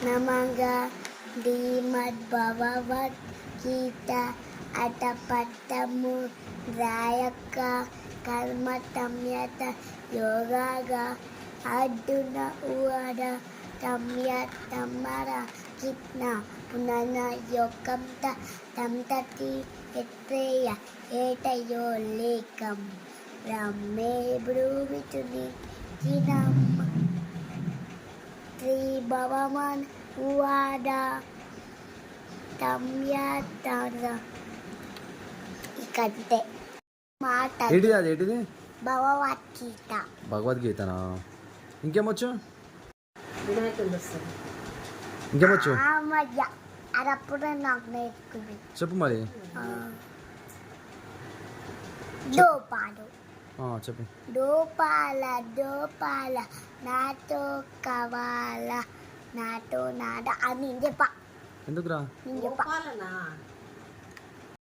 నమగా ధీమద్భవవత్ గీత అటపట్టము రాయక్క కర్మతమ్యత యోగాగా అర్జున ఉవర తమ్య తమ్మర కిట్న పునన యోకంత తంతతి ఎత్రేయ ఏటయో లేకం రమ్మే బ్రూవితుని కినం త్రిభవమన్ ఉవాద తమ్యతర ఇకంతే మాట ఏంటిది భగవద్గీత. భగవద్గీతనా? ఇంకేమొచ్చు? వినాయకుడు వస్తుంది. ఇంకేమొచ్చు అదప్పుడు నాకు నేర్చుకుంది. చెప్పు మరి. దోపాలు చెప్పు. దోపాల దోపాల నాతో కవాల నాతో నాద అని చెప్ప. ఎందుకురా? నేను చెప్ప. గోపాలనా?